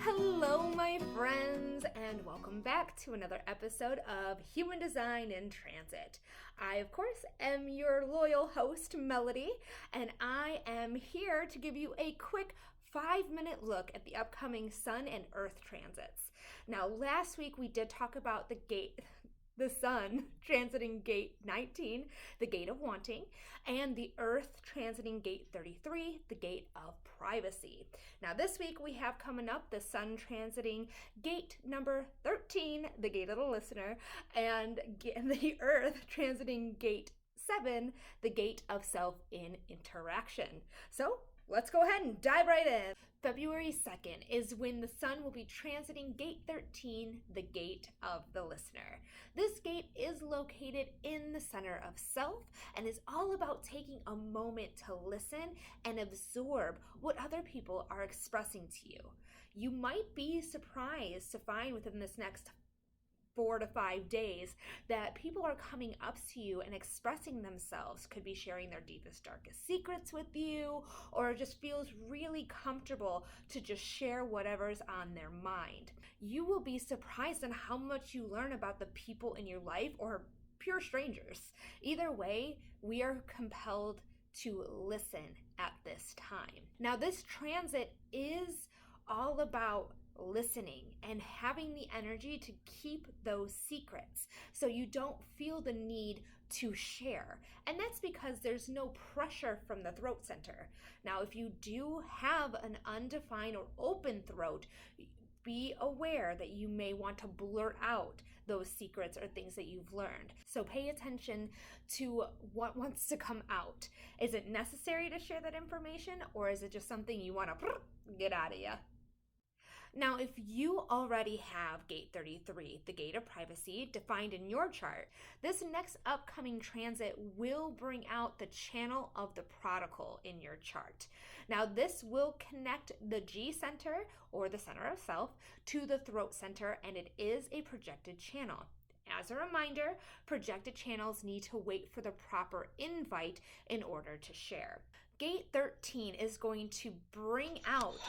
Hello, my friends, and welcome back to another episode of Human Design in Transit. I, of course, am your loyal host, Melody, and I am here to give you a quick 5-minute look at the upcoming Sun and Earth transits. Now, last week we did talk about the Sun transiting gate 19, the gate of wanting, and the Earth transiting gate 33, the gate of privacy. Now this week we have coming up the Sun transiting gate number 13, the gate of the listener, and the Earth transiting gate 7, the gate of self in interaction. So let's go ahead and dive right in. February 2nd is when the Sun will be transiting gate 13, the gate of the listener. This gate is located in the center of self and is all about taking a moment to listen and absorb what other people are expressing to you. You might be surprised to find within this next 4 to 5 days that people are coming up to you and expressing themselves, could be sharing their deepest, darkest secrets with you, or just feels really comfortable to just share whatever's on their mind. You will be surprised on how much you learn about the people in your life or pure strangers. Either way, we are compelled to listen at this time. Now, this transit is all about listening and having the energy to keep those secrets so you don't feel the need to share. And that's because there's no pressure from the throat center. Now, if you do have an undefined or open throat, be aware that you may want to blurt out those secrets or things that you've learned. So pay attention to what wants to come out. Is it necessary to share that information, or is it just something you want to get out of you? Now, if you already have gate 33, the gate of privacy, defined in your chart, this next upcoming transit will bring out the channel of the prodigal in your chart. Now, this will connect the G center, or the center of self, to the throat center, and it is a projected channel. As a reminder, projected channels need to wait for the proper invite in order to share. Gate 13 is going to bring out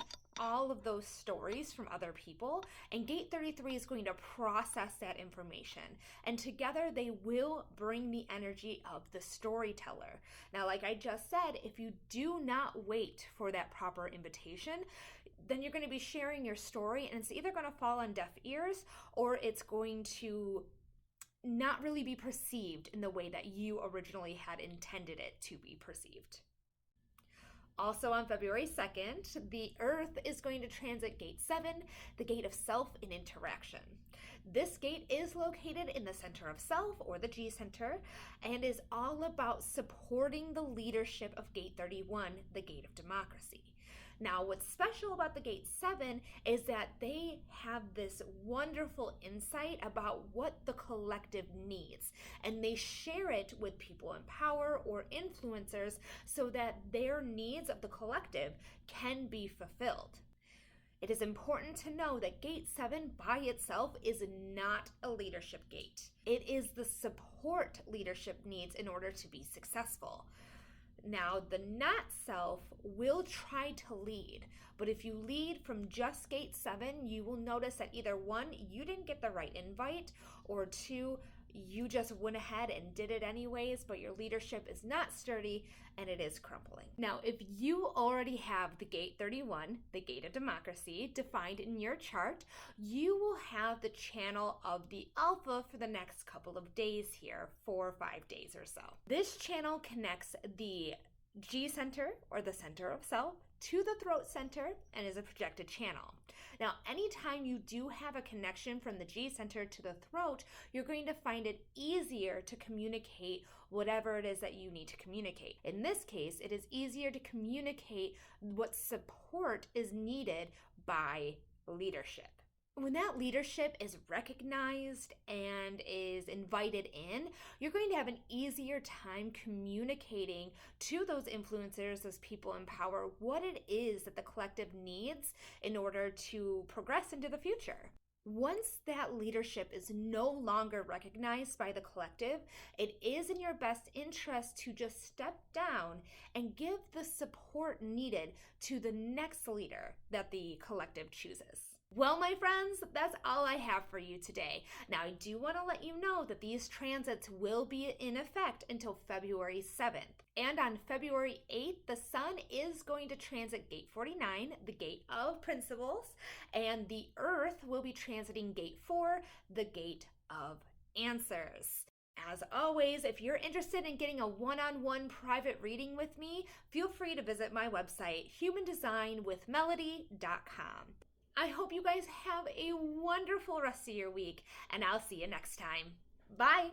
all of those stories from other people, and gate 33 is going to process that information, and together they will bring the energy of the storyteller. Now, like I just said, if you do not wait for that proper invitation, then you're going to be sharing your story, and it's either going to fall on deaf ears, or it's going to not really be perceived in the way that you originally had intended it to be perceived. Also on February 2nd, the Earth is going to transit gate 7, the gate of self in interaction. This gate is located in the center of self, or the G center, and is all about supporting the leadership of gate 31, the gate of democracy. Now, what's special about the gate 7 is that they have this wonderful insight about what the collective needs, and they share it with people in power or influencers so that their needs of the collective can be fulfilled. It is important to know that gate 7 by itself is not a leadership gate. It is the support leadership needs in order to be successful. Now, the not self will try to lead, but if you lead from just gate 7, you will notice that either 1, you didn't get the right invite, or 2, you just went ahead and did it anyways, but your leadership is not sturdy and it is crumbling. Now, if you already have the gate 31, the gate of democracy, defined in your chart, you will have the channel of the alpha for the next couple of days here, 4 or 5 days or so. This channel connects the G center, or the center of self, to the throat center, and is a projected channel. Now, anytime you do have a connection from the G center to the throat, you're going to find it easier to communicate whatever it is that you need to communicate. In this case, it is easier to communicate what support is needed by leadership. When that leadership is recognized and is invited in, you're going to have an easier time communicating to those influencers, those people in power, what it is that the collective needs in order to progress into the future. Once that leadership is no longer recognized by the collective, it is in your best interest to just step down and give the support needed to the next leader that the collective chooses. Well, my friends, that's all I have for you today. Now, I do want to let you know that these transits will be in effect until February 7th. And on February 8th, the sun is going to transit gate 49, the gate of principles, and the earth will be transiting gate 4, the gate of answers. As always, if you're interested in getting a one-on-one private reading with me, feel free to visit my website, humandesignwithmelody.com. I hope you guys have a wonderful rest of your week, and I'll see you next time. Bye!